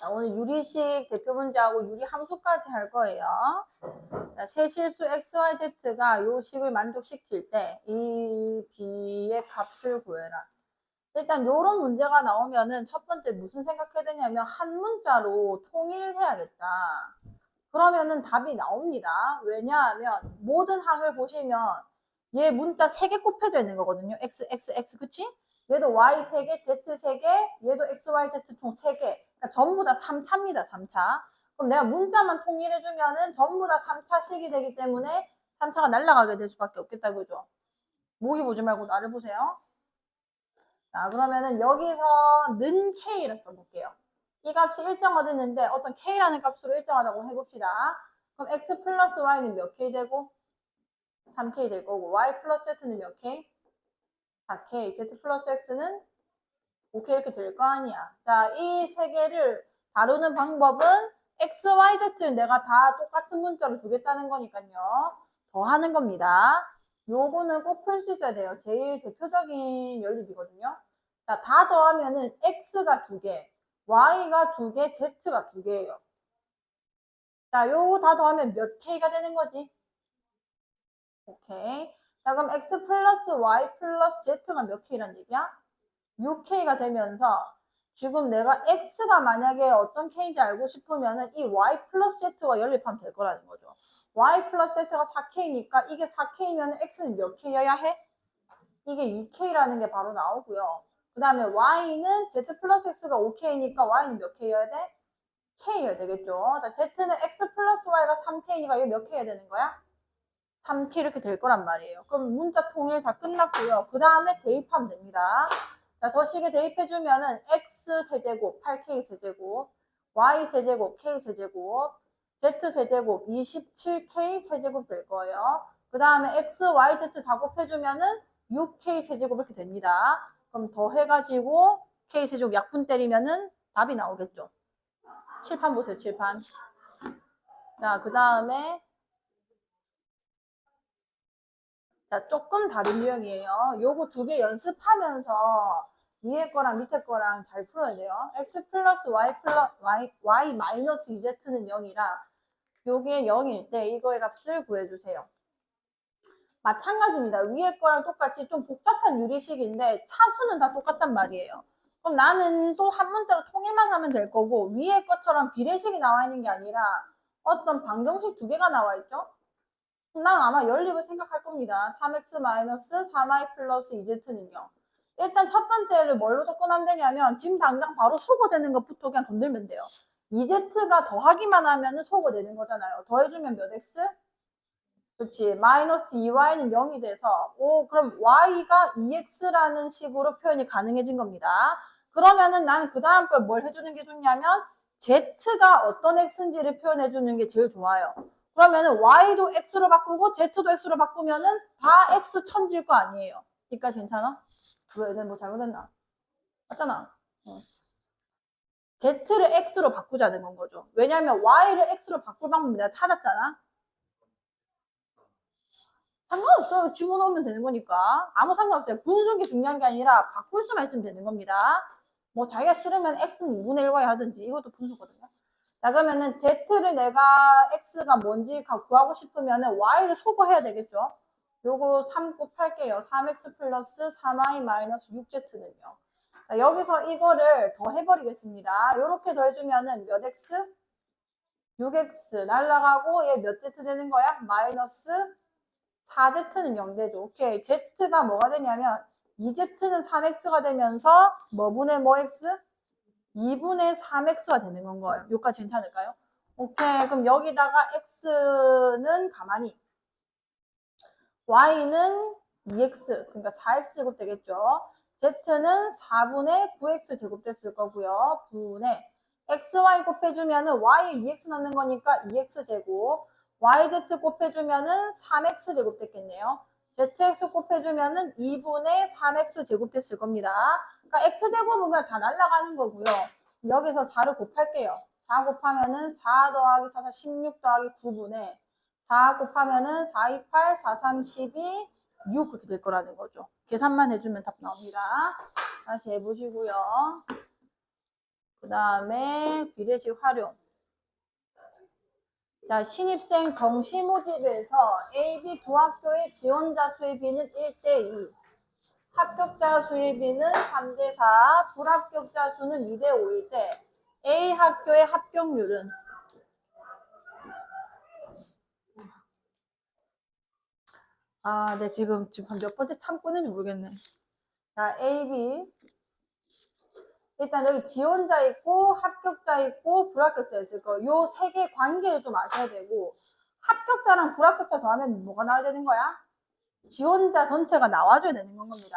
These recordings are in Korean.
자, 오늘 유리식 대표 문제하고 유리 함수까지 할 거예요. 자, 세실수 x, y, z가 요 식을 만족시킬 때 이 b의 값을 구해라. 일단 요런 문제가 나오면은 첫 번째 무슨 생각해야 되냐면 한 문자로 통일해야겠다. 그러면은 답이 나옵니다. 왜냐하면 모든 항을 보시면 얘 문자 3개 곱해져 있는 거거든요. x, x, x, 그치? 얘도 y 3개, z 3개, 얘도 x, y, z 총 3개. 그러니까 전부 다 3차입니다. 3차. 그럼 내가 문자만 통일해주면은 전부 다 3차식이 되기 때문에 3차가 날아가게 될 수밖에 없겠다. 그죠? 모기 보지 말고 나를 보세요. 자, 그러면은 여기서 는 k를 써볼게요. 이 값이 일정하됐는데 어떤 k라는 값으로 일정하다고 해봅시다. 그럼 x 플러스 y는 몇 k 되고? 3k 될 거고 y 플러스 z는 몇 k? 4k. z 플러스 x는 5k 이렇게 될 거 아니야. 자, 이 세 개를 다루는 방법은 x, y, z를 내가 다 똑같은 문자로 주겠다는 거니까요. 더하는 겁니다. 요거는 꼭 풀 수 있어야 돼요. 제일 대표적인 연립이거든요. 자, 다 더하면은 x가 2개, y가 2개, z가 2개예요. 자, 요거 다 더하면 몇 k가 되는 거지? 오케이. 자, 그럼 x 플러스 y 플러스 z가 몇 k란 얘기야? 6k가 되면서 지금 내가 x가 만약에 어떤 k인지 알고 싶으면은 이 y 플러스 z와 연립하면 될 거라는 거죠. y 플러스 z가 4k니까 이게 4k면 x는 몇 k여야 해? 이게 2k라는 게 바로 나오고요. 그 다음에 y는 z 플러스 x가 5k니까 y는 몇 k여야 돼? k여야 되겠죠. 자, z는 x 플러스 y가 3k니까 이게 몇 k여야 되는 거야? 3k 이렇게 될 거란 말이에요. 그럼 문자 통일 다 끝났고요. 그 다음에 대입하면 됩니다. 자, 저 식에 대입해주면은 x 세제곱 8k 세제곱, y 세제곱 k 세제곱, z 세제곱 27k 세제곱 될 거예요. 그 다음에 x, y, z 다 곱해주면은 6k 세제곱 이렇게 됩니다. 그럼 더 해가지고 k 세제곱 약분 때리면은 답이 나오겠죠. 칠판 보세요, 칠판. 자, 그 다음에 자, 조금 다른 유형이에요. 요거 2개 연습하면서 위에 거랑 밑에 거랑 잘 풀어야 돼요. x 플러스 y 플러스 y 마이너스 2z는 0이라 요게 0일 때 이거의 값을 구해주세요. 마찬가지입니다. 위에 거랑 똑같이 좀 복잡한 유리식인데 차수는 다 똑같단 말이에요. 그럼 나는 또 한 문자로 통일만 하면 될 거고 위에 것처럼 비례식이 나와 있는 게 아니라 어떤 방정식 2개가 나와 있죠? 난 아마 연립을 생각할 겁니다. 3x-3y 플러스 2z는요. 일단 첫 번째를 뭘로 접근하면 되냐면 지금 당장 바로 소거되는 것부터 그냥 건들면 돼요. 2z가 더하기만 하면 소거되는 거잖아요. 더해주면 몇 x? 그렇지. 마이너스 2y는 0이 돼서 그럼 y가 2x라는 식으로 표현이 가능해진 겁니다. 그러면은 나는 그 다음 걸 뭘 해주는 게 좋냐면 z가 어떤 x인지를 표현해주는 게 제일 좋아요. 그러면은 y도 x로 바꾸고 z도 x로 바꾸면은 다 x 천지일 거 아니에요. 여기까지 괜찮아? 왜? 내가 뭐 잘못했나? 맞잖아. z를 x로 바꾸자는 건 거죠. 왜냐면 y를 x로 바꿀 방법 내가 찾았잖아. 상관없어요. 집어넣으면 되는 거니까. 아무 상관없어요. 분수기 중요한 게 아니라 바꿀 수만 있으면 되는 겁니다. 뭐 자기가 싫으면 x는 2분의 1y 하든지 이것도 분수거든요. 자, 그러면은 z를 내가 x가 뭔지 구하고 싶으면은 y를 소거해야 되겠죠. 요거 3 곱할게요. 3x 플러스 3y 마이너스 6z는요. 자, 여기서 이거를 더해버리겠습니다. 요렇게 더해주면은 몇 x? 6x 날라가고 얘 몇 z 되는 거야? 마이너스 4z는 0되죠. 오케이. z가 뭐가 되냐면 2z는 3x가 되면서 뭐분의 뭐 x? 2분의 3x가 되는 건 거예요. 여기까지 괜찮을까요? 오케이. 그럼 여기다가 x는 가만히 y는 2x 그러니까 4x 제곱 되겠죠. z는 4분의 9x 제곱 됐을 거고요. 분의 xy 곱해주면은 y 2x 넣는 거니까 2x 제곱 yz 곱해주면은 3x 제곱 됐겠네요. zx 곱해주면은 2분의 3x 제곱 됐을 겁니다. 그러니까 x제곱은 그냥 다 날라가는 거고요. 여기서 4를 곱할게요. 4 곱하면은 4 더하기 4, 4, 16 더하기 9분의 4 곱하면은 4, 2, 8, 4, 3, 12, 6 그렇게 될 거라는 거죠. 계산만 해주면 답 나옵니다. 다시 해보시고요. 그 다음에 비례식 활용. 자, 신입생 정시 모집에서 A, B 두 학교의 지원자 수의비는 1대2, 합격자 수의비는 3대4, 불합격자 수는 2대5일 때 A 학교의 합격률은 네, 지금 몇 번째 참고 있는지 모르겠네. 자, A, B. 일단 여기 지원자 있고, 합격자 있고, 불합격자 있을 거. 요 세 개 관계를 좀 아셔야 되고, 합격자랑 불합격자 더하면 뭐가 나와야 되는 거야? 지원자 전체가 나와줘야 되는 겁니다.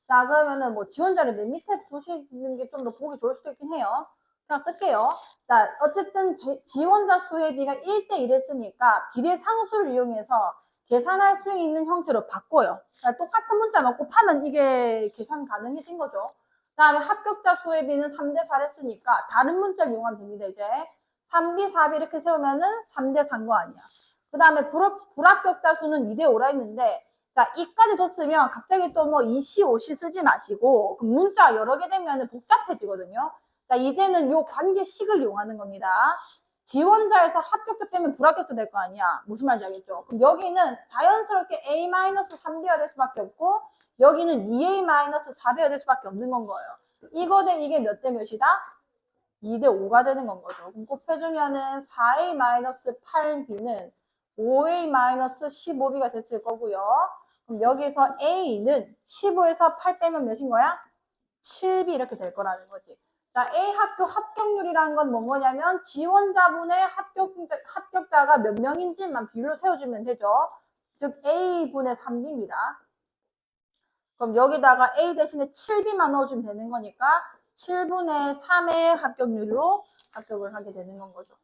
자, 그러면은 뭐 지원자를 맨 밑에 두시는 게 좀 더 보기 좋을 수도 있긴 해요. 그냥 쓸게요. 자, 어쨌든 지원자 수의 비가 1대1 했으니까 비례 상수를 이용해서 계산할 수 있는 형태로 바꿔요. 그러니까 똑같은 문자만 곱하면 이게 계산 가능해진 거죠. 그 다음에 합격자 수의 비는 3대4 했으니까 다른 문자를 이용하면 됩니다. 이제 3B, 4B 이렇게 세우면은 3대4인 거 아니야. 그 다음에 불합격자 수는 2대5라 했는데 자, 이까지 뒀으면 갑자기 또 뭐 2시, 5시 쓰지 마시고 문자 여러 개 되면 복잡해지거든요. 자, 이제는 요 관계식을 이용하는 겁니다. 지원자에서 합격자 빼면 불합격자 될 거 아니야. 무슨 말인지 알겠죠? 그럼 여기는 자연스럽게 A-3B가 될 수밖에 없고 여기는 2A-4B가 될 수밖에 없는 건 거예요. 이거 대 이게 몇 대 몇이다? 2대5가 되는 건 거죠. 그럼 곱해주면은 4A-8B는 5A-15B가 됐을 거고요. 그럼 여기서 A는 15에서 8 빼면 몇인 거야? 7B 이렇게 될 거라는 거지. 자, A 학교 합격률이라는 건 뭔 거냐면 지원자분의 합격자가 몇 명인지만 비율로 세워주면 되죠. 즉 A분의 3B입니다. 그럼 여기다가 A 대신에 7B만 넣어주면 되는 거니까 7분의 3의 합격률로 합격을 하게 되는 건 거죠.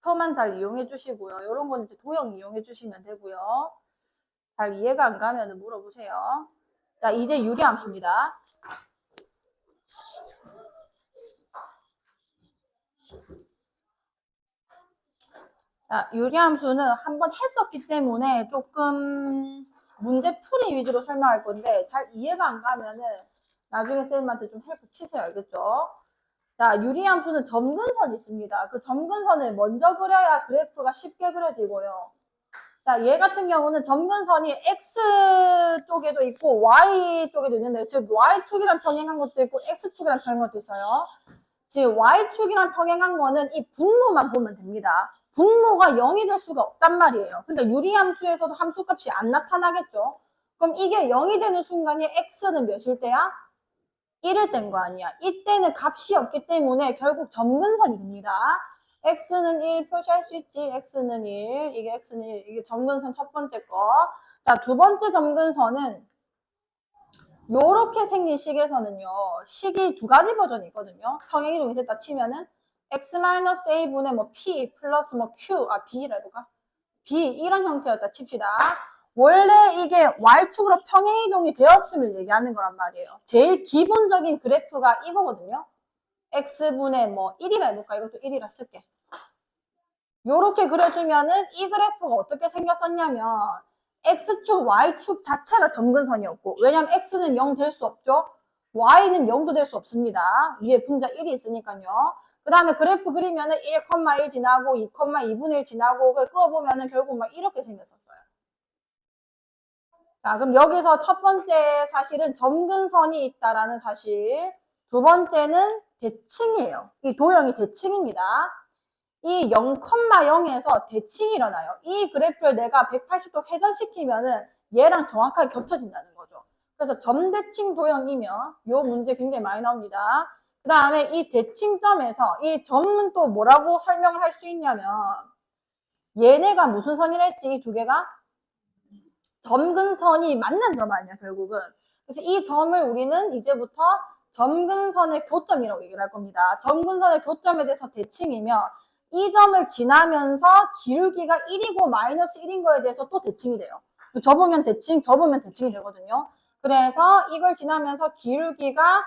표만 잘 이용해 주시고요. 이런 건 이제 도형 이용해 주시면 되고요. 잘 이해가 안 가면 물어보세요. 자, 이제 유리함수입니다. 자, 유리함수는 한번 했었기 때문에 조금 문제풀이 위주로 설명할 건데 잘 이해가 안 가면은 나중에 쌤한테 좀 헬프 치세요. 알겠죠? 자, 유리함수는 점근선이 있습니다. 그 점근선을 먼저 그려야 그래프가 쉽게 그려지고요. 자, 얘 같은 경우는 점근선이 X 쪽에도 있고 Y 쪽에도 있는데 즉 Y축이랑 평행한 것도 있고 X축이랑 평행한 것도 있어요. 지금 Y축이랑 평행한 거는 이 분모만 보면 됩니다. 분모가 0이 될 수가 없단 말이에요. 그러니까 유리함수에서도 함수값이 안 나타나겠죠. 그럼 이게 0이 되는 순간에 X는 몇일 때야? 1일 때인 거 아니야. 이때는 값이 없기 때문에 결국 점근선이 됩니다. X는 1 표시할 수 있지. X는 1. 이게 X는 1. 이게 점근선 첫 번째 거. 자, 두 번째 점근선은 요렇게 생긴 식에서는요. 식이 두 가지 버전이 있거든요. 평행이동이 됐다 치면은 X-A분의 뭐 P 플러스 뭐 Q, B라 해볼까? B 이런 형태였다 칩시다. 원래 이게 Y축으로 평행이동이 되었음을 얘기하는 거란 말이에요. 제일 기본적인 그래프가 이거거든요. X분의 뭐 1이라 해볼까? 이것도 1이라 쓸게. 요렇게 그려주면은 이 그래프가 어떻게 생겼었냐면 X축, Y축 자체가 점근선이었고 왜냐면 X는 0 될 수 없죠. Y는 0도 될 수 없습니다. 위에 분자 1이 있으니까요. 그 다음에 그래프 그리면은 1,1 지나고 2,2분의 1 지나고 끄어보면은 결국 막 이렇게 생겼었어요. 자, 그럼 여기서 첫 번째 사실은 점근선이 있다라는 사실. 두 번째는 대칭이에요. 이 도형이 대칭입니다. 이 0,0에서 대칭이 일어나요. 이 그래프를 내가 180도 회전시키면은 얘랑 정확하게 겹쳐진다는 거죠. 그래서 점대칭 도형이면 이 문제 굉장히 많이 나옵니다. 그 다음에 이 대칭점에서 이 점은 또 뭐라고 설명을 할 수 있냐면 얘네가 무슨 선이라 했지? 이 두 개가? 점근선이 맞는 점 아니야 결국은. 그래서 이 점을 우리는 이제부터 점근선의 교점이라고 얘기를 할 겁니다. 점근선의 교점에 대해서 대칭이며 이 점을 지나면서 기울기가 1이고 마이너스 1인 거에 대해서 또 대칭이 돼요. 접으면 대칭, 접으면 대칭이 되거든요. 그래서 이걸 지나면서 기울기가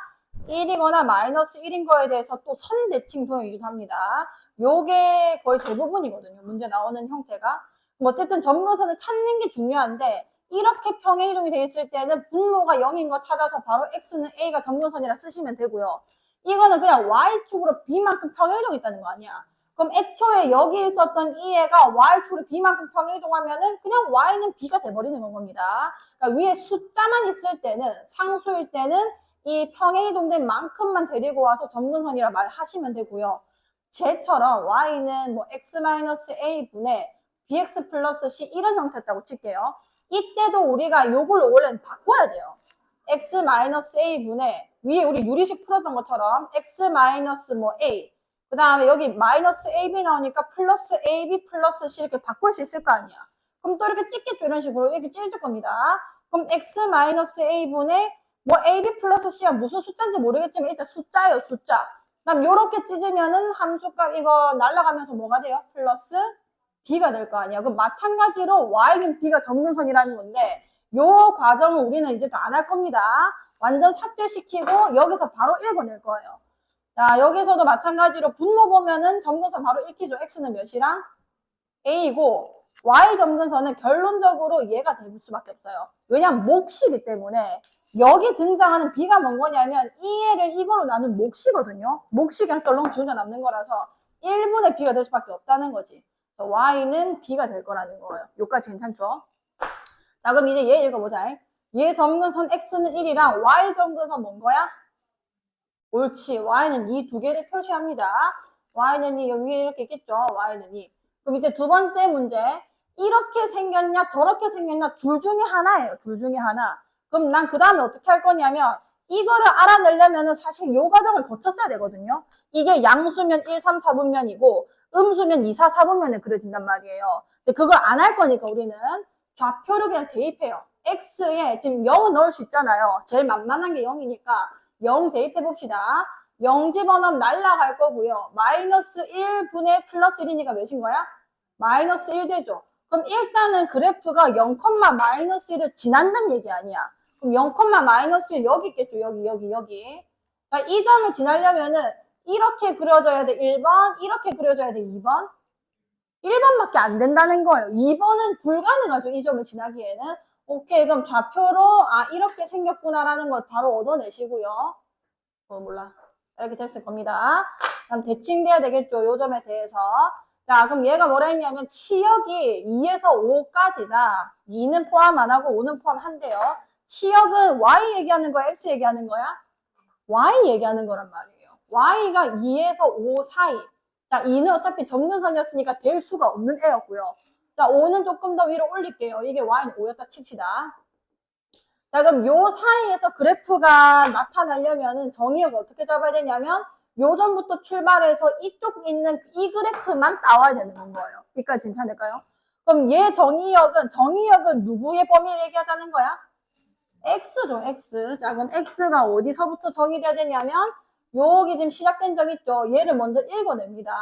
1이거나 마이너스 1인 거에 대해서 또 선대칭 도형이기도 합니다. 요게 거의 대부분이거든요. 문제 나오는 형태가. 어쨌든 점근선을 찾는 게 중요한데 이렇게 평행이동이 돼 있을 때는 분모가 0인 거 찾아서 바로 X는 A가 점근선이라 쓰시면 되고요. 이거는 그냥 y축으로 b만큼 평행이동이 있다는 거 아니야. 그럼 애초에 여기 있었던 이 애가 y축으로 b만큼 평행이동하면은 그냥 y는 b가 돼버리는 건 겁니다. 그러니까 위에 숫자만 있을 때는, 상수일 때는 이 평행이동된 만큼만 데리고 와서 점근선이라 말하시면 되고요. 쟤처럼 y는 뭐 x-a분의 bx 플러스 c 이런 형태였다고 칠게요. 이때도 우리가 요걸로 원래는 바꿔야 돼요. x-a분의 위에 우리 유리식 풀었던 것처럼 x-a 그 다음에 여기 마이너스 ab 나오니까 플러스 ab 플러스 c 이렇게 바꿀 수 있을 거 아니야. 그럼 또 이렇게 찍겠죠. 이런 식으로 이렇게 찢을 겁니다. 그럼 x-a분의 뭐 ab 플러스 c가 무슨 숫자인지 모르겠지만 일단 숫자예요. 숫자. 그럼 요렇게 찢으면은 함수값 이거 날아가면서 뭐가 돼요? 플러스 b가 될 거 아니야. 그럼 마찬가지로 y는 b가 점근선이라는 건데 요 과정은 우리는 이제 안 할 겁니다. 완전 삭제시키고 여기서 바로 읽어낼 거예요. 자, 여기서도 마찬가지로 분모 보면은 점근선 바로 읽히죠. x는 몇이랑 a이고 y 점근선은 결론적으로 얘가 될 수밖에 없어요. 왜냐면 몫이기 때문에 여기 등장하는 b가 뭔 거냐면 이 애를 이거로 나눈 몫이거든요. 몫이 그냥 덜렁 주자 남는 거라서 1분의 b가 될 수밖에 없다는 거지. y는 b가 될 거라는 거예요. 여기까지 괜찮죠? 자, 그럼 이제 얘 읽어보자. 얘 점근선 x는 1이랑 y 점근선 뭔 거야? 옳지. y는 이 두 개를 표시합니다. y는 이 위에 이렇게 있겠죠. y는 이. 그럼 이제 두 번째 문제. 이렇게 생겼냐 저렇게 생겼냐 둘 중에 하나예요. 둘 중에 하나. 그럼 난 그 다음에 어떻게 할 거냐면 이거를 알아내려면 사실 요 과정을 거쳤어야 되거든요. 이게 양수면 1, 3, 4분면이고 음수면 2, 4, 4분면에 그려진단 말이에요. 근데 그걸 안 할 거니까 우리는 좌표를 그냥 대입해요. x에 지금 0은 넣을 수 있잖아요. 제일 만만한 게 0이니까 0 대입해 봅시다. 0 집어넣으면 날라갈 거고요. 마이너스 1분의 플러스 1이니까 몇인 거야? 마이너스 1 되죠. 그럼 일단은 그래프가 0, 마이너스 1을 지난다는 얘기 아니야. 그럼 0, 마이너스 1 여기 있겠죠. 여기. 자, 이 점을 지나려면은 이렇게 그려져야 돼. 1번, 이렇게 그려져야 돼. 2번. 1번밖에 안 된다는 거예요. 2번은 불가능하죠. 이 점을 지나기에는. 오케이. 그럼 좌표로 이렇게 생겼구나라는 걸 바로 얻어내시고요. 몰라. 이렇게 됐을 겁니다. 그럼 대칭돼야 되겠죠. 요 점에 대해서. 자, 그럼 얘가 뭐라 했냐면 치역이 2에서 5까지다. 2는 포함 안 하고 5는 포함한대요. 치역은 y 얘기하는 거야? x 얘기하는 거야? y 얘기하는 거란 말이에요. y가 2에서 5 사이. 자, 2는 어차피 점근선이었으니까 될 수가 없는 애였고요. 자, 5는 조금 더 위로 올릴게요. 이게 y는 5였다 칩시다. 자, 그럼 요 사이에서 그래프가 나타나려면은 정의역을 어떻게 잡아야 되냐면 요점부터 출발해서 이쪽 있는 이 그래프만 나와야 되는 거예요. 여기까지 괜찮을까요? 그럼 얘 정의역은 누구의 범위를 얘기하자는 거야? x죠, x. 자, 그럼 x가 어디서부터 정의돼야 되냐면 여기 지금 시작된 점 있죠? 얘를 먼저 읽어냅니다.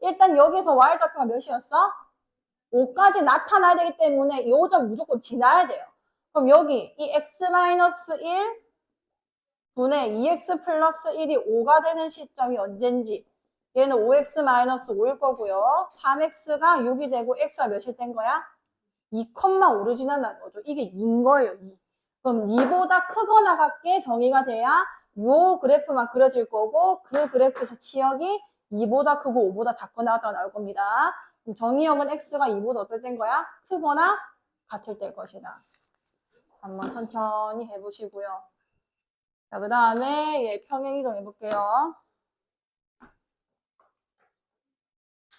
일단 여기서 y좌표가 몇이었어? 5까지 나타나야 되기 때문에 요 점 무조건 지나야 돼요. 그럼 여기 이 x-1 분의 2x 플러스 1이 5가 되는 시점이 언젠지 얘는 5x-5일 거고요. 3x가 6이 되고 x가 몇이 된 거야? 2,5를 지난다는 거죠. 이게 2인 거예요. 2. 그럼 2보다 크거나 같게 정의가 돼야 요 그래프만 그려질 거고 그 그래프에서 치역이 2보다 크고 5보다 작거나 같다가 나올 겁니다. 그럼 정의역은 x가 2보다 어떨 땐 거야? 크거나 같을 때일 것이다. 한번 천천히 해보시고요. 자, 그 다음에 얘 평행이동 해볼게요.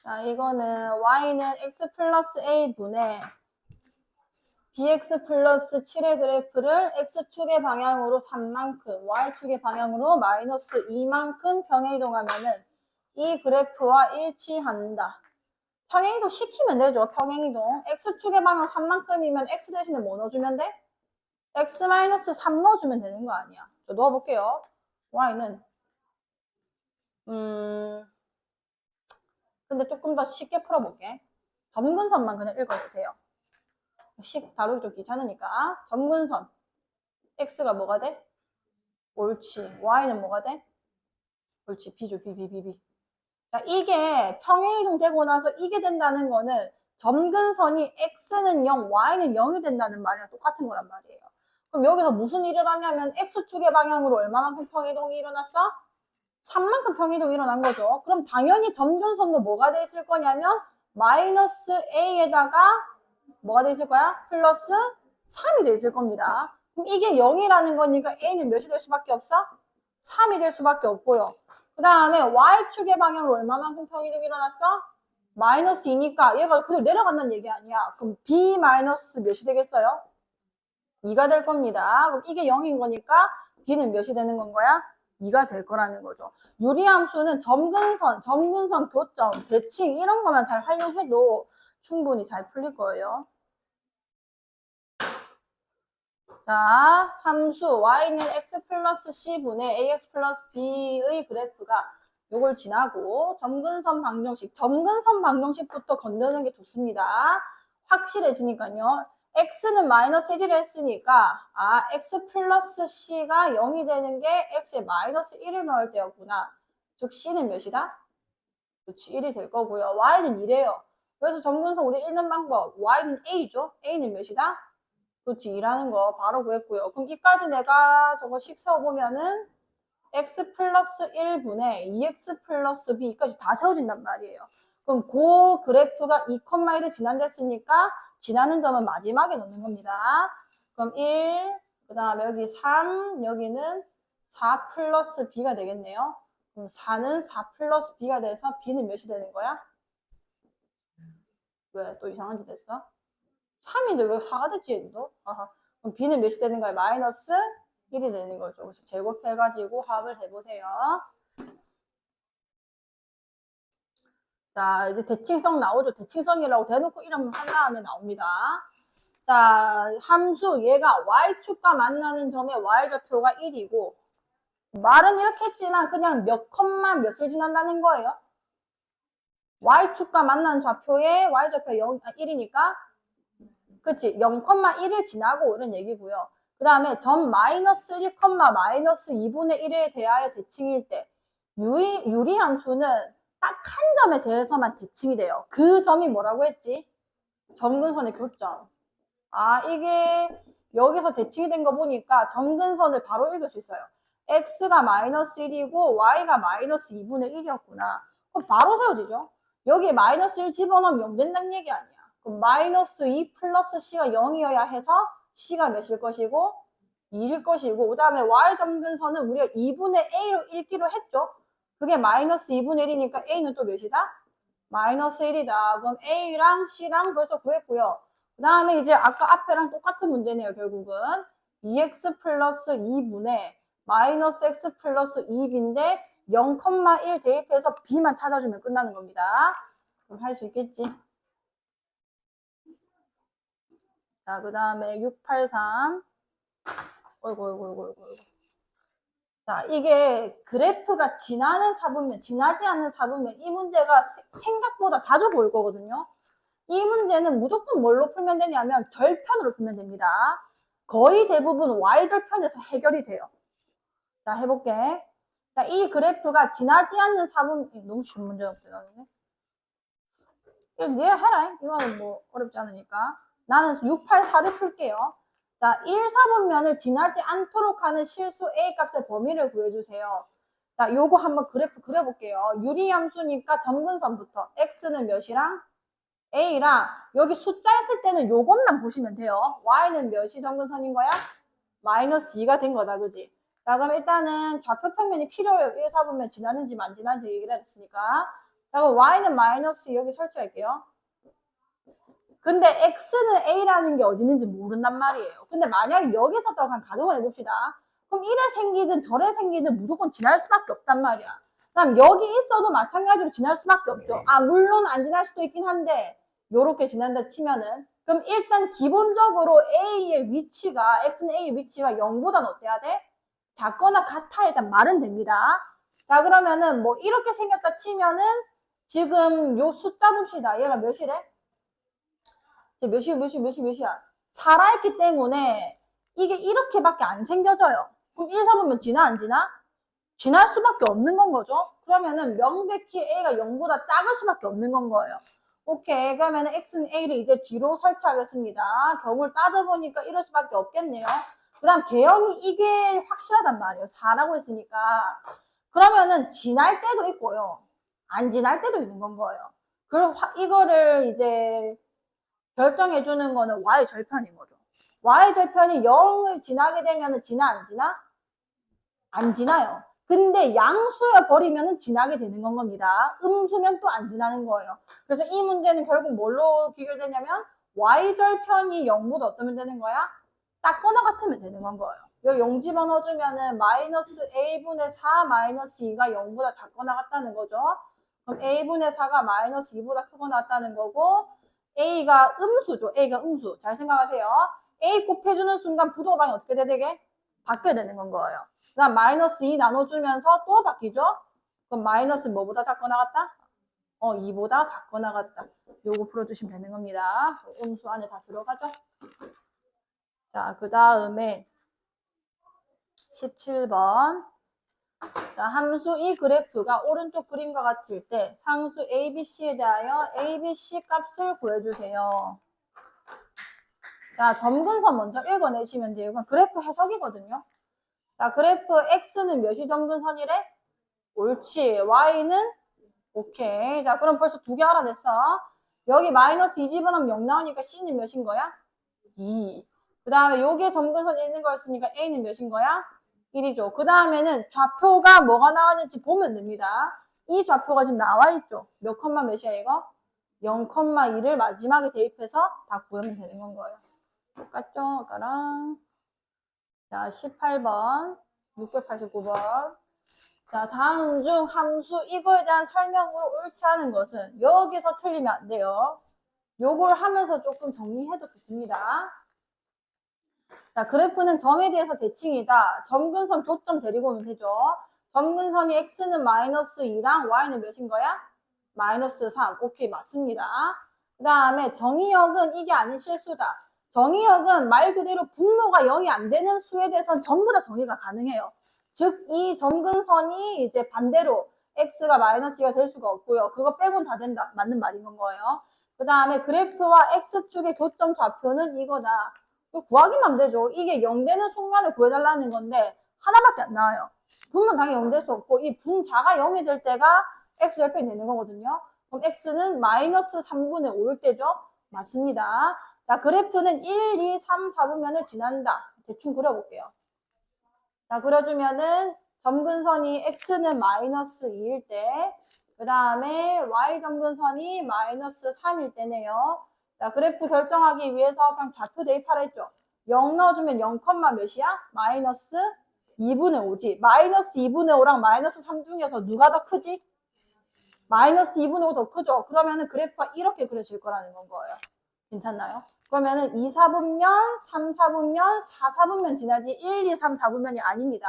자, 이거는 y는 x 플러스 a분의 bx 플러스 7의 그래프를 x축의 방향으로 3만큼, y축의 방향으로 마이너스 2만큼 평행이동하면은 이 그래프와 일치한다. 평행이동 시키면 되죠. 평행이동. x축의 방향 3만큼이면 x 대신에 뭐 넣어주면 돼? x-3 넣어주면 되는 거 아니야. 저 넣어볼게요. y는 근데 조금 더 쉽게 풀어볼게. 점근선만 그냥 읽어주세요. 다루기 좀 귀찮으니까. 점근선 x가 뭐가 돼? 옳지. y는 뭐가 돼? 옳지. b죠. b. 자, 이게 평행이동 되고 나서 이게 된다는 거는 점근선이 x는 0, y는 0이 된다는 말이랑 똑같은 거란 말이에요. 그럼 여기서 무슨 일을 하냐면 x축의 방향으로 얼마만큼 평행이동이 일어났어? 3만큼 평이동이 일어난 거죠. 그럼 당연히 점근선도 뭐가 돼 있을 거냐면 마이너스 a에다가 뭐가 돼 있을 거야? 플러스 3이 돼 있을 겁니다. 그럼 이게 0이라는 거니까 a는 몇이 될 수밖에 없어? 3이 될 수밖에 없고요. 그 다음에 y축의 방향으로 얼마만큼 평이동이 일어났어? 마이너스 2니까 얘가 그대로 내려간다는 얘기 아니야. 그럼 b 마이너스 몇이 되겠어요? 2가 될 겁니다. 그럼 이게 0인 거니까 b는 몇이 되는 건 거야? 2가 될 거라는 거죠. 유리함수는 점근선, 교점, 대칭 이런 것만 잘 활용해도 충분히 잘 풀릴 거예요. 자, 함수 y는 x 플러스 c분의 ax 플러스 b의 그래프가 요걸 지나고 점근선 방정식부터 건드는 게 좋습니다. 확실해지니까요. x는 마이너스 1이라 했으니까 x 플러스 c가 0이 되는 게 x에 마이너스 1을 넣을 때였구나. 즉 c는 몇이다? 그렇지, 1이 될 거고요. y는 2래요. 그래서 점근선 우리 읽는 방법 y는 a죠. a는 몇이다? 그렇지, 2라는 거 바로 구했고요. 그럼 이까지 내가 저거 식 세워보면은 x 플러스 1분의 2x 플러스 b까지 다 세워진단 말이에요. 그럼 그 그래프가 2,1을 지난댔으니까 지나는 점은 마지막에 넣는 겁니다. 그럼 1, 그 다음에 여기 3, 여기는 4 플러스 b가 되겠네요. 그럼 4는 4 플러스 b가 돼서 b는 몇이 되는 거야? 왜? 또 이상한 짓 했어? 3인데 왜 4가 됐지, 얘도? 아하. 그럼 b는 몇이 되는 거야? 마이너스 1이 되는 거죠. 그래서 제곱해가지고 합을 해보세요. 자, 이제 대칭성 나오죠. 대칭성이라고 대놓고 이름 한 다음에 나옵니다. 자, 함수 얘가 y축과 만나는 점의 y좌표가 1이고 말은 이렇게 했지만 그냥 몇 컴마 몇을 지난다는 거예요. y축과 만나는 좌표에 y좌표가 1이니까 그치? 0,1을 지나고 이런 얘기고요. 그 다음에 점 마이너스 1, 마이너스 2분의 1에 대하여 대칭일 때 유리함수는 딱 한 점에 대해서만 대칭이 돼요. 그 점이 뭐라고 했지? 점근선의 교점. 이게 여기서 대칭이 된 거 보니까 점근선을 바로 읽을 수 있어요. x가 마이너스 1이고 y가 마이너스 2분의 1이었구나. 그럼 바로 세워지죠? 여기에 마이너스 1 집어넣으면 0 된다는 얘기 아니야. 그럼 마이너스 2 플러스 c가 0이어야 해서 c가 몇일 것이고 2일 것이고 그 다음에 y 점근선은 우리가 2분의 a로 읽기로 했죠. 그게 마이너스 2분의 1이니까 a는 또 몇이다? 마이너스 1이다. 그럼 a랑 c랑 벌써 구했고요. 그 다음에 이제 아까 앞에랑 똑같은 문제네요. 결국은 2x 플러스 2분의 마이너스 x 플러스 2b인데 0,1 대입해서 b만 찾아주면 끝나는 겁니다. 그럼 할 수 있겠지? 자, 그 다음에 683. 어이구. 자, 이게 그래프가 지나는 사분면, 지나지 않는 사분면, 이 문제가 생각보다 자주 보일 거거든요. 이 문제는 무조건 뭘로 풀면 되냐면 절편으로 풀면 됩니다. 거의 대부분 y절편에서 해결이 돼요. 자, 해볼게. 자, 이 그래프가 지나지 않는 사분면, 너무 쉬운 문제 없지, 나는. 이거 네 해라. 이거는 뭐 어렵지 않으니까. 나는 684를 풀게요. 자, 1, 4분면을 지나지 않도록 하는 실수 A 값의 범위를 구해주세요. 자, 요거 한번 그래프 그려볼게요. 유리함수니까 점근선부터 x는 몇이랑 a랑 여기 숫자 했을 때는 요것만 보시면 돼요. y는 몇이 점근선인 거야? 마이너스 2가 된 거다, 그지? 자, 그럼 일단은 좌표 평면이 필요해요. 1, 4분면 지나는지 안 지나는지 얘기를 했으니까. 자, 그럼 y는 마이너스 여기 설치할게요. 근데 x는 a라는 게 어디 있는지 모른단 말이에요. 근데 만약 여기서 또 가정을 해봅시다. 그럼 이래 생기든 저래 생기든 무조건 지날 수밖에 없단 말이야. 그럼 여기 있어도 마찬가지로 지날 수밖에 없죠. 물론 안 지날 수도 있긴 한데 요렇게 지난다 치면은 그럼 일단 기본적으로 a의 위치가 x는 a의 위치가 0보다는 어때야 돼? 작거나 같아 일단 말은 됩니다. 자, 그러면은 뭐 이렇게 생겼다 치면은 지금 요 숫자 봅시다. 얘가 몇이래? 몇이야? 살아있기 때문에 이게 이렇게밖에 안 생겨져요. 그럼 1, 4분면 지나 안 지나? 지날 수밖에 없는 건 거죠. 그러면은 명백히 A가 0보다 작을 수밖에 없는 건 거예요. 오케이. 그러면 X는 A를 이제 뒤로 설치하겠습니다. 경우를 따져보니까 이럴 수밖에 없겠네요. 그 다음 개형이 이게 확실하단 말이에요. 4라고 했으니까. 그러면은 지날 때도 있고요. 안 지날 때도 있는 건 거예요. 그럼 이거를 이제 결정해 주는 거는 y 절편인 거죠. y 절편이 0을 지나게 되면은 지나 안 지나? 안 지나요. 근데 양수여 버리면은 지나게 되는 건 겁니다. 음수면 또 안 지나는 거예요. 그래서 이 문제는 결국 뭘로 귀결되냐면 y 절편이 0보다 어떠면 되는 거야? 작거나 같으면 되는 건 거예요. 여기 0 집어넣어주면은 마이너스 a분의 4 마이너스 2가 0보다 작거나 같다는 거죠. 그럼 a분의 4가 마이너스 2보다 크거나 같다는 거고 a가 음수죠. a가 음수. 잘 생각하세요. a 곱해주는 순간 부동방이 어떻게 되게? 바뀌어야 되는 건 거예요. 그 다음 마이너스 2 나눠주면서 또 바뀌죠. 그럼 마이너스 뭐보다 작거나 같다? 2보다 작거나 같다. 요거 풀어주시면 되는 겁니다. 음수 안에 다 들어가죠. 자, 그 다음에 17번. 자, 함수 이 그래프가 오른쪽 그림과 같을 때 상수 ABC에 대하여 ABC 값을 구해주세요. 자, 점근선 먼저 읽어내시면 돼요. 이건 그래프 해석이거든요. 자, 그래프 X는 몇이 점근선이래? 옳지. Y는? 오케이. 자, 그럼 벌써 두 개 알아냈어. 여기 마이너스 2 집어넣으면 0 나오니까 C는 몇인 거야? 2. 그 다음에 여기에 점근선 있는 거였으니까 A는 몇인 거야? 1이죠. 그 다음에는 좌표가 뭐가 나왔는지 보면 됩니다. 이 좌표가 지금 나와 있죠. 몇 컴마 몇이야 이거? 0,2를 마지막에 대입해서 다 구하면 되는 건 거예요. 똑같죠? 아까랑. 자, 18번, 689번. 자, 다음 중 함수 이거에 대한 설명으로 옳지 않은 것은 여기서 틀리면 안 돼요. 요걸 하면서 조금 정리해도 좋습니다. 자, 그래프는 점에 대해서 대칭이다. 점근선 교점 데리고 오면 되죠. 점근선이 x는 마이너스 2랑 y는 몇인 거야? 마이너스 3. 오케이, 맞습니다. 그 다음에 정의역은 이게 아닌 실수다. 정의역은 말 그대로 분모가 0이 안 되는 수에 대해서는 전부 다 정의가 가능해요. 즉, 이 점근선이 이제 반대로 x가 마이너스 2가 될 수가 없고요. 그거 빼곤 다 된다. 맞는 말인 건 거예요. 그 다음에 그래프와 x축의 교점 좌표는 이거다. 구하기만 하면 되죠. 이게 0 되는 순간에 구해달라는 건데 하나밖에 안 나와요. 분은 당연히 0 될 수 없고 이 분자가 0이 될 때가 x 절편이 되는 거거든요. 그럼 x는 마이너스 3분의 5일 때죠. 맞습니다. 자, 그래프는 1, 2, 3, 4분면을 지난다. 대충 그려볼게요. 자, 그려주면은 점근선이 x는 마이너스 2일 때, 그 다음에 y 점근선이 마이너스 3일 때네요. 자, 그래프 결정하기 위해서 그냥 좌표 대입하라 했죠. 0 넣어주면 0, 몇이야? 마이너스 2분의 5지. 마이너스 2분의 5랑 마이너스 3 중에서 누가 더 크지? 마이너스 2분의 5 더 크죠? 그러면은 그래프가 이렇게 그려질 거라는 건 거예요. 괜찮나요? 그러면은 2, 4분면, 3, 4분면, 4, 4분면 지나지 1, 2, 3, 4분면이 아닙니다.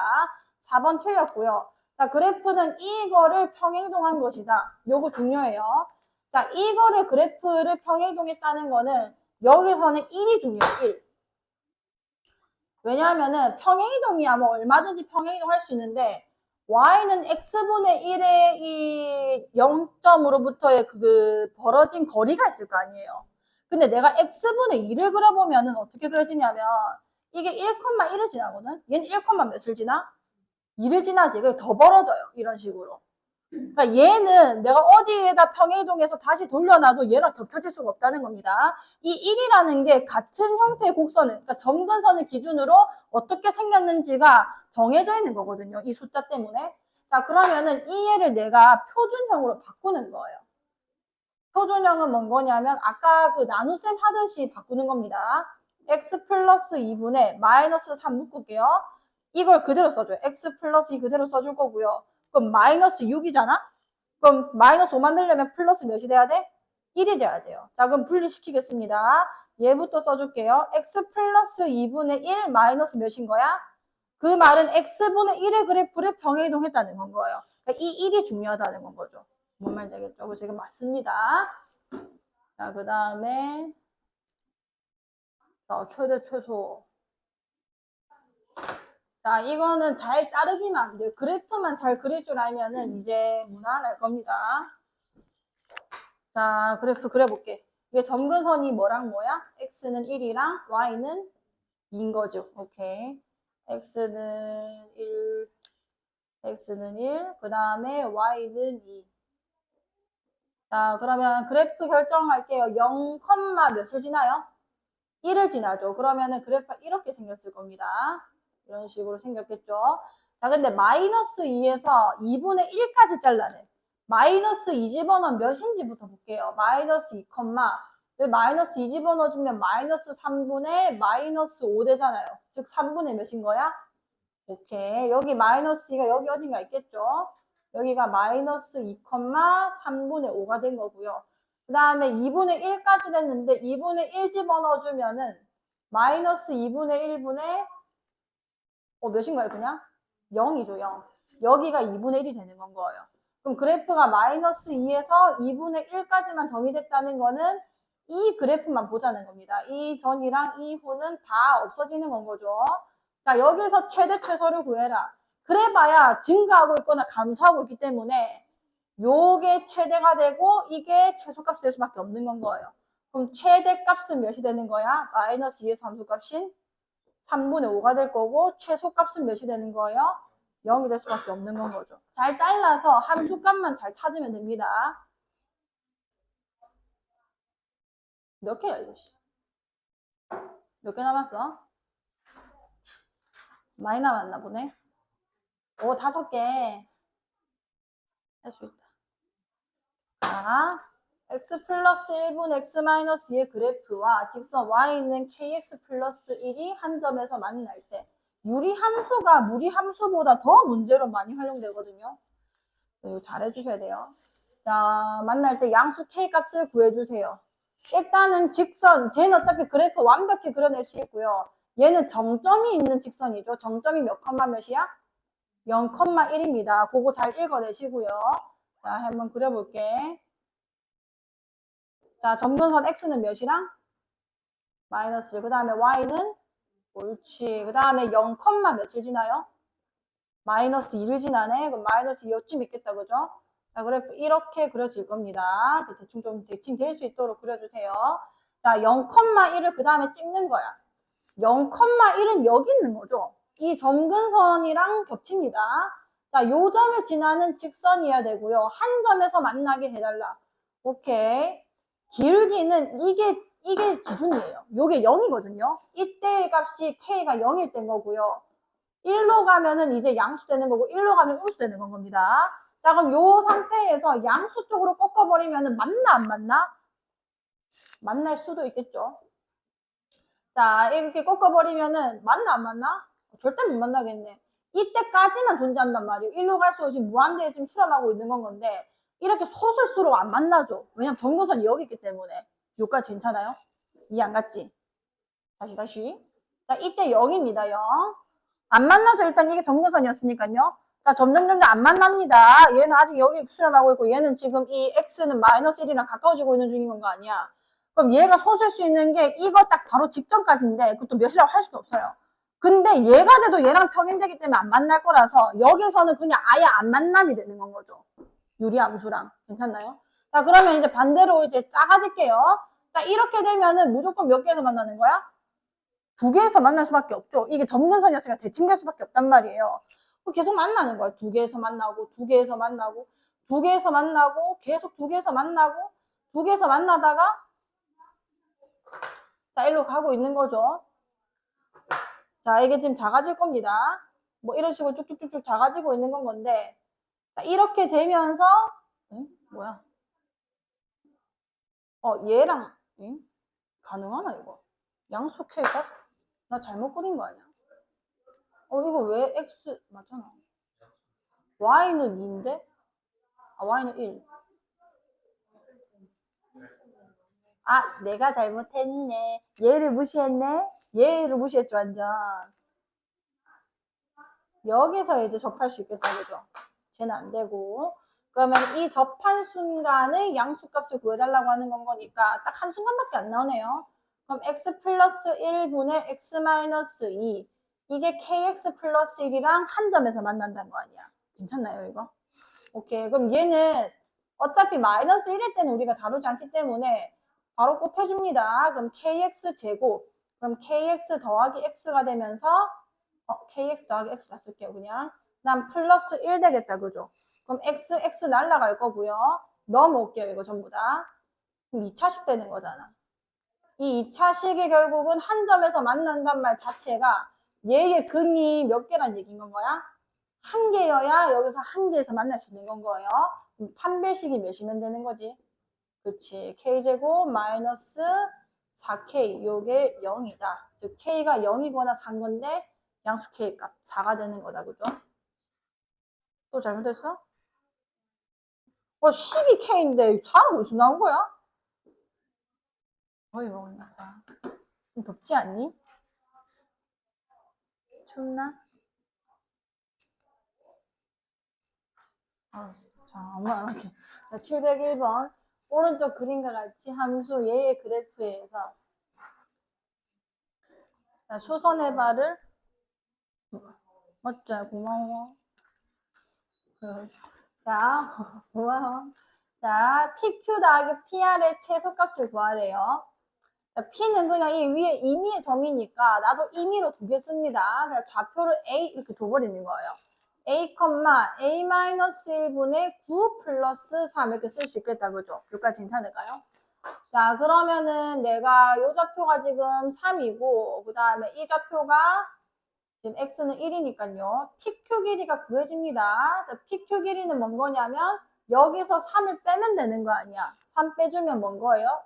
4번 틀렸고요. 자, 그래프는 이거를 평행이동한 것이다. 요거 중요해요. 자, 이거를 그래프를 평행이동했다는 거는 여기서는 1이 중요해요. 1. 왜냐하면은 평행이동이야 뭐 얼마든지 평행이동할 수 있는데 y는 x분의 1의 이 0점으로부터의 그 벌어진 거리가 있을 거 아니에요. 근데 내가 x분의 2를 그려보면은 어떻게 그려지냐면 이게 1,1을 지나거든. 얘는 1, 몇을 지나? 2를 지나지. 그게 더 벌어져요. 이런 식으로. 그러니까 얘는 내가 어디에다 평행이동해서 다시 돌려놔도 얘랑 겹쳐질 수가 없다는 겁니다. 이 1이라는 게 같은 형태의 곡선을, 그러니까 점근선을 기준으로 어떻게 생겼는지가 정해져 있는 거거든요. 이 숫자 때문에. 자, 그러면은 이 얘를 내가 표준형으로 바꾸는 거예요. 표준형은 뭔 거냐면 아까 그 나눗셈 하듯이 바꾸는 겁니다. x 플러스 2분의 마이너스 3 묶을게요. 이걸 그대로 써줘요. x 플러스 2 그대로 써줄 거고요. 그럼 마이너스 6이잖아? 그럼 마이너스 5 만들려면 플러스 몇이 돼야 돼? 1이 돼야 돼요. 자, 그럼 분리시키겠습니다. 얘부터 써줄게요. x 플러스 2분의 1 마이너스 몇인 거야? 그 말은 x분의 1의 그래프를 평행이동했다는 건 거예요. 그러니까 이 1이 중요하다는 건 거죠. 뭔 말인지 알겠죠? 그래서 이건 맞습니다. 자, 그 다음에 최대 최소. 자, 이거는 잘 자르기만 안 돼요. 그래프만 잘 그릴 줄 알면은 이제 무난할 겁니다. 자, 그래프 그려볼게. 이게 점근선이 뭐랑 뭐야? x는 1이랑 y는 2인 거죠. 오케이. x는 1, x는 1, 그 다음에 y는 2. 자, 그러면 그래프 결정할게요. 0, 몇을 지나요? 1을 지나죠. 그러면은 그래프가 이렇게 생겼을 겁니다. 이런 식으로 생겼겠죠. 자, 근데 마이너스 2에서 2분의 1까지 잘라내. 마이너스 2 집어넣으면 몇인지부터 볼게요. 마이너스 2, 왜 마이너스 2 집어넣어주면 마이너스 3분의 마이너스 5 되잖아요. 즉 3분의 몇인 거야? 오케이. 여기 마이너스 2가 여기 어딘가 있겠죠? 여기가 마이너스 2, 3분의 5가 된 거고요. 그 다음에 2분의 1까지 됐는데 2분의 1 집어넣어주면은 마이너스 2분의 1분의 몇인가요 그냥? 0이죠 0. 여기가 2분의 1이 되는 건 거예요. 그럼 그래프가 마이너스 2에서 2분의 1까지만 정의됐다는 거는 이 그래프만 보자는 겁니다. 이 전이랑 이 후는 다 없어지는 건 거죠. 자, 여기서 최대 최소를 구해라. 그래봐야 증가하고 있거나 감소하고 있기 때문에 요게 최대가 되고 이게 최소값이 될 수밖에 없는 건 거예요. 그럼 최대값은 몇이 되는 거야? 마이너스 2에서 함수값인 3분의 5가 될 거고 최소값은 몇이 되는 거예요? 0이 될 수밖에 없는 건 거죠. 잘 잘라서 함수값만 잘 찾으면 됩니다. 몇 개야 이거? 몇 개 남았어? 많이 남았나 보네. 오, 5개. 할 수 있다. 자, x 플러스 1분 x 마이너스 2의 그래프와 직선 y는 kx 플러스 1이 한 점에서 만날 때 유리함수가 무리함수보다 더 문제로 많이 활용되거든요. 이거 잘 해주셔야 돼요. 자, 만날 때 양수 k 값을 구해주세요. 일단은 직선, 쟤는 어차피 그래프 완벽히 그려낼 수 있고요. 얘는 정점이 있는 직선이죠. 정점이 몇 컴마 몇이야? 0,1입니다. 그거 잘 읽어내시고요. 자, 한번 그려볼게. 자, 점근선 x는 몇이랑? 마이너스. 그 다음에 y는? 옳지. 그 다음에 0, 몇을 지나요? 마이너스 2를 지나네. 그럼 마이너스 2쯤 있겠다. 그죠? 자, 그래프 이렇게 그려질 겁니다. 대충 좀 대칭 될 수 있도록 그려주세요. 자, 0,1을 그 다음에 찍는 거야. 0,1은 여기 있는 거죠. 이 점근선이랑 겹칩니다. 자, 요 점을 지나는 직선이어야 되고요. 한 점에서 만나게 해달라. 오케이. 기울기는 이게 기준이에요. 요게 0이거든요. 이때의 값이 k가 0일 땐 거고요. 1로 가면은 이제 양수 되는 거고 1로 가면 음수 되는 건 겁니다. 자, 그럼 요 상태에서 양수 쪽으로 꺾어버리면은 맞나 안 맞나? 만날 수도 있겠죠. 자, 이렇게 꺾어버리면은 맞나 안 맞나? 절대 못 만나겠네. 이때까지만 존재한단 말이에요. 1로 갈수록 지금 무한대에 지금 수렴하고 있는 건 건데 이렇게 솟을수록 안 만나죠. 왜냐면 점근선이 여기 있기 때문에. 여기까지 괜찮아요? 이해 안 갔지? 다시. 자, 이때 0입니다. 0. 안 만나죠. 일단 이게 점근선이었으니까요. 자, 점점 안 만납니다. 얘는 아직 여기 수렴하고 있고 얘는 지금 이 x는 마이너스 1이랑 가까워지고 있는 중인 거 아니야. 그럼 얘가 솟을 수 있는 게 이거 딱 바로 직전까지인데 그것도 몇이라고 할 수도 없어요. 근데 얘가 돼도 얘랑 평행되기 때문에 안 만날 거라서 여기서는 그냥 아예 안 만남이 되는 건 거죠. 유리함수랑. 괜찮나요? 자, 그러면 이제 반대로 이제 작아질게요. 자, 이렇게 되면은 무조건 몇 개에서 만나는 거야? 2개에서 만날 수밖에 없죠. 이게 점근선이었으니까 대칭될 수밖에 없단 말이에요. 계속 만나는 거야. 2개에서 만나고, 2개에서 만나고, 2개에서 만나고, 계속 2개에서 만나고, 2개에서 만나다가 자, 일로 가고 있는 거죠. 자, 이게 지금 작아질 겁니다. 뭐 이런 식으로 쭉쭉쭉쭉 작아지고 있는 건 건데 자, 이렇게 되면서 뭐야? 얘랑 가능하나 이거? 양수 K가? 나 잘못 그린 거 아니야? 이거 왜 X 맞잖아. Y는 2인데? Y는 1. 내가 잘못했네. 얘를 무시했네? 얘를 무시했죠, 완전. 여기서 이제 접할 수 있겠다, 그죠? 쟤는 안 되고. 그러면 이 접한 순간에 양수값을 구해달라고 하는 건 거니까 딱 한 순간밖에 안 나오네요. 그럼 x 플러스 1분의 x 마이너스 2. 이게 kx 플러스 1이랑 한 점에서 만난다는 거 아니야. 괜찮나요, 이거? 오케이. 그럼 얘는 어차피 마이너스 1일 때는 우리가 다루지 않기 때문에 바로 곱해줍니다. 그럼 kx 제곱. 그럼 kx 더하기 x가 되면서 kx 더하기 x라 쓸게요, 그냥. 난 플러스 1 되겠다. 그죠? 그럼 x 날라갈 거고요. 넘어올게요. 이거 전부 다. 그럼 2차식 되는 거잖아. 이 2차식이 결국은 한 점에서 만난단 말 자체가 얘의 근이 몇 개란 얘기인 건 거야? 한 개여야 여기서 한 개에서 만날 수 있는 건 거예요. 판별식이 몇이면 되는 거지? 그치. k제곱 마이너스 4k 요게 0이다. 즉 k가 0이거나 4인 건데 양수 k 값 4가 되는 거다. 그죠? 또 잘못했어? 12k인데 4가 어디서 나온 거야? 거의 먹었나봐. 좀 덥지 않니? 춥나? 자, 엄마 안 할게. 701번. 오른쪽 그림과 같이 함수 얘의 그래프에서 자, 수선해봐를 맞죠? 고마워. 자, 고마워. 자, PQ 더하기 PR의 최소값을 구하래요. 자, P는 그냥 이 위에 임의의 점이니까 나도 임의로 두 개 씁니다. 그냥 좌표를 A 이렇게 둬버리는 거예요. A, A-1분의 9 플러스 3 이렇게 쓸 수 있겠다. 그죠? 여기까지 괜찮을까요? 자, 그러면은 내가 요 좌표가 지금 3이고, 그 다음에 이 좌표가 지금 x는 1이니까요. PQ 길이가 구해집니다. 자, PQ 길이는 뭔 거냐면 여기서 3을 빼면 되는 거 아니야. 3 빼주면 뭔 거예요?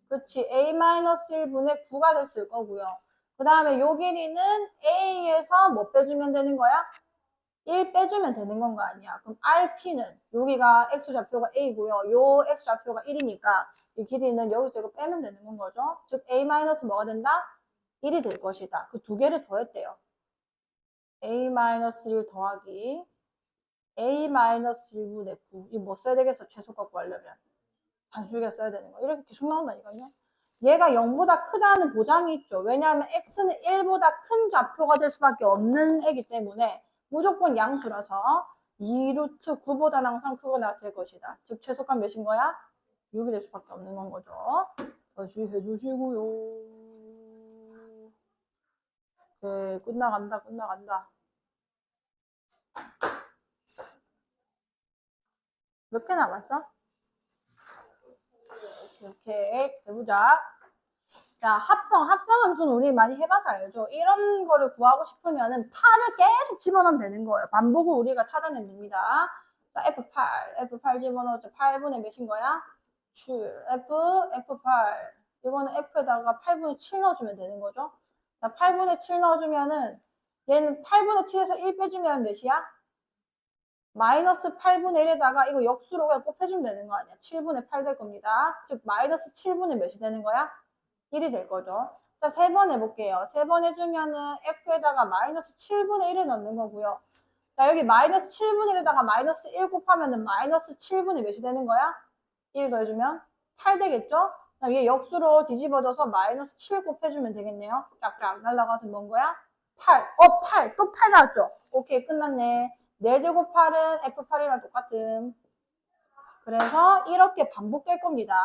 그치. A-1분의 9가 됐을 거고요. 그 다음에 요 길이는 A에서 뭐 빼주면 되는 거야? 1 빼주면 되는 건 거 아니야. 그럼 RP는 여기가 X좌표가 A고요. 요 X좌표가 1이니까 이 길이는 여기서 이거 빼면 되는 건 거죠. 즉 A- 뭐가 된다? 1이 될 것이다. 그 두 개를 더했대요. A-1 더하기 A-1분의 9. 이 뭐 써야 되겠어? 최소값 구하려면. 단수기가 써야 되는 거. 이렇게 계속 나온다니까요. 얘가 0보다 크다는 보장이 있죠. 왜냐하면 x는 1보다 큰 좌표가 될 수밖에 없는 애기 때문에 무조건 양수라서 2루트 9보다는 항상 크거나 될 것이다. 즉 최소값 몇인 거야? 6이 될 수밖에 없는 건 거죠. 다시 해주시고요. 네, 끝나간다. 몇 개 남았어? 이렇게 해보자. 자, 합성 함수는 우리 많이 해봐서 알죠? 이런 거를 구하고 싶으면은 8을 계속 집어넣으면 되는 거예요. 반복을 우리가 찾아내면 됩니다. 자, F8 집어넣었죠. 8분의 몇인 거야? 7. F8. 이거는 F에다가 8분의 7 넣어주면 되는 거죠. 자, 8분의 7 넣어주면은 얘는 8분의 7에서 1 빼주면 몇이야? 마이너스 8분의 1에다가 이거 역수로 그냥 곱해주면 되는 거 아니야. 7분의 8 될 겁니다. 즉 마이너스 7분의 몇이 되는 거야? 1이 될 거죠. 자, 3번 해볼게요. 3번 해주면은 F에다가 마이너스 7분의 1을 넣는 거고요. 자, 여기 마이너스 7분의 1에다가 마이너스 1 곱하면은 마이너스 7분의 몇이 되는 거야? 1 더해주면 8 되겠죠? 얘 역수로 뒤집어져서 마이너스 7 곱해주면 되겠네요. 쫙쫙 날라가서 뭔 거야? 8. 8. 또 8 나왔죠? 오케이, 끝났네. 4제곱 8은 F8이랑 똑같음. 그래서 이렇게 반복될 겁니다.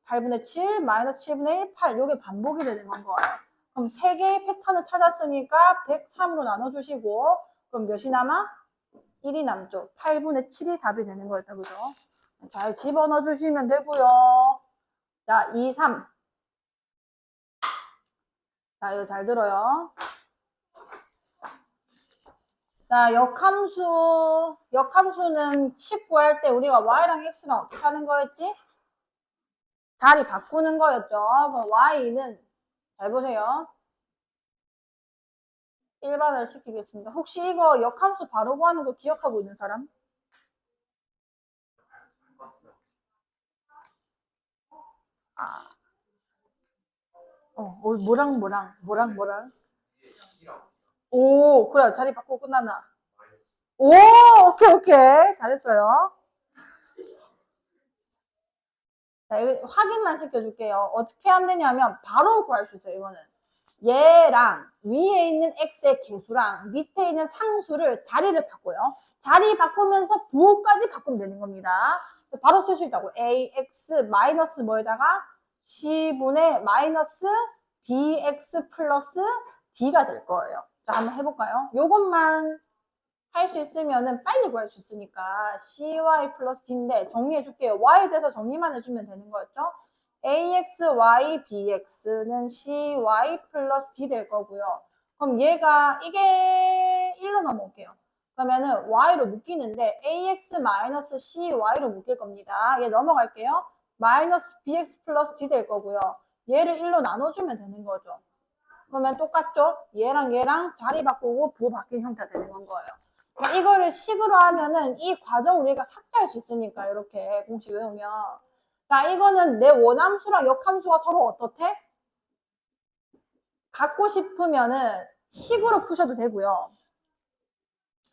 8분의 7, 마이너스 7분의 1, 8. 이게 반복이 되는 건 거예요. 그럼 3개의 패턴을 찾았으니까 103으로 나눠주시고 그럼 몇이 남아? 1이 남죠. 8분의 7이 답이 되는 거였다. 그죠? 잘 집어넣어 주시면 되고요. 자, 2, 3. 자, 이거 잘 들어요. 자, 역함수는 식 구할 때 우리가 y랑 x랑 어떻게 하는 거였지? 자리 바꾸는 거였죠. 그럼 y는 잘 보세요. 1번을 시키겠습니다. 혹시 이거 역함수 바로 구하는 거 기억하고 있는 사람? 아, 뭐랑? 오, 그래. 자리 바꾸고 끝났나? 오, 오케이. 잘했어요. 자, 이거 확인만 시켜줄게요. 어떻게 하면 되냐면 바로 구할 수 있어요, 이거는. 얘랑 위에 있는 x의 개수랑 밑에 있는 상수를 자리를 바꿔요. 자리 바꾸면서 부호까지 바꾸면 되는 겁니다. 바로 쓸 수 있다고. ax 마이너스 뭐에다가 c분의 마이너스 bx 플러스 d가 될 거예요. 자, 한번 해볼까요? 요것만 할 수 있으면은 빨리 구할 수 있으니까 cy 플러스 d인데 정리해 줄게요. y에 대해서 정리만 해주면 되는 거였죠. ax, y, bx는 cy 플러스 d 될 거고요. 그럼 얘가 이게 1로 넘어올게요. 그러면은 y로 묶이는데 ax 마이너스 cy로 묶일 겁니다. 얘 넘어갈게요. 마이너스 bx 플러스 d 될 거고요. 얘를 1로 나눠주면 되는 거죠. 그러면 똑같죠? 얘랑 자리 바꾸고 부호 바뀐 형태가 되는 건 거예요. 그러니까 이거를 식으로 하면은 이 과정을 우리가 삭제할 수 있으니까 이렇게 공식 외우면. 자, 이거는 내 원함수랑 역함수가 서로 어떻대? 갖고 싶으면은 식으로 푸셔도 되고요.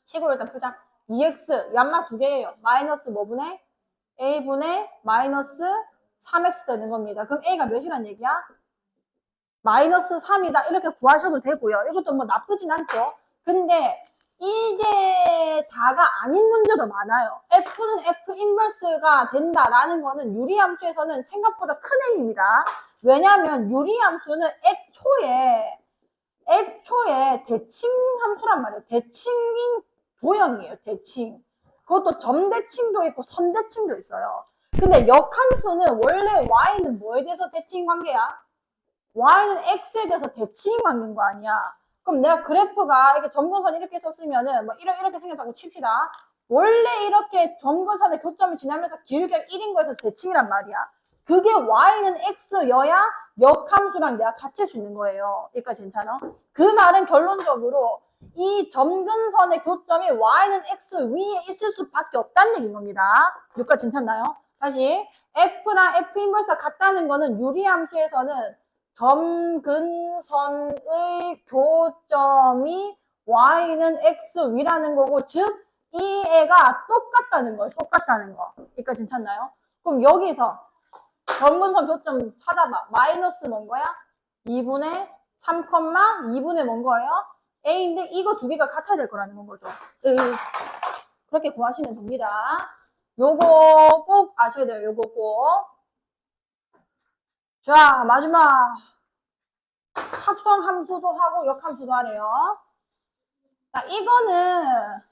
식으로 일단 푸자. 2x 양마 두 개예요. 마이너스 뭐분의? a분의 마이너스 3x 되는 겁니다. 그럼 a가 몇이란 얘기야? 마이너스 3이다 이렇게 구하셔도 되고요. 이것도 뭐 나쁘진 않죠. 근데 이게 다가 아닌 문제도 많아요. f는 f 인버스가 된다라는 거는 유리함수에서는 생각보다 큰 의미입니다. 왜냐하면 유리함수는 애초에 대칭 함수란 말이에요. 대칭인 도형이에요. 대칭. 그것도 점대칭도 있고 선대칭도 있어요. 근데 역함수는 원래 y는 뭐에 대해서 대칭 관계야? y는 x에 대해서 대칭 관계인 거 아니야. 그럼 내가 그래프가 이렇게 점근선 이렇게 썼으면은 뭐 이렇게 생겼다고 칩시다. 원래 이렇게 점근선의 교점을 지나면서 길게 1인 거에서 대칭이란 말이야. 그게 y는 x여야 역함수랑 내가 같을 수 있는 거예요. 여기까지 괜찮아? 그 말은 결론적으로 이 점근선의 교점이 y는 x 위에 있을 수밖에 없다는 얘기인 겁니다. 여기까지 괜찮나요? 다시 f랑 f 인버스가 같다는 거는 유리함수에서는 점근선의 교점이 y는 x 위라는 거고, 즉 이 애가 똑같다는 거예요. 똑같다는 거. 여기까지 괜찮나요? 그럼 여기서 점근선 교점 찾아봐. 마이너스 뭔 거야? 2분의 3, 2분의 뭔 거예요? a인데 이거 두 개가 같아야 될 거라는 건 거죠. 그렇게 구하시면 됩니다. 요거 꼭 아셔야 돼요. 요거 꼭. 자, 마지막 합성 함수도 하고 역함수도 하래요. 자, 이거는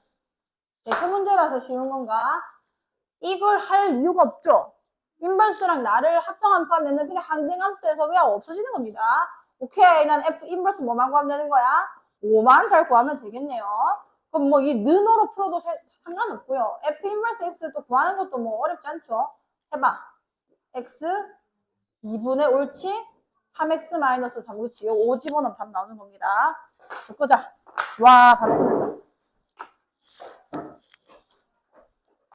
대표 문제라서 쉬운 건가? 이걸 할 이유가 없죠. 인버스랑 나를 합성함수 하면은 그냥 항등함수에서 그냥 없어지는 겁니다. 오케이, 난 f 인버스 뭐만 구하면 되는 거야? 5만 잘 구하면 되겠네요. 그럼 뭐 이 는으로 풀어도 상관없고요. f 인버스 x 또 구하는 것도 뭐 어렵지 않죠? 해봐. x 2분의 옳지? 3x 마이너스 3, 그렇지? 5 집어넣으면 답 나오는 겁니다. 자, 끄자. 와, 바로 끝냈다.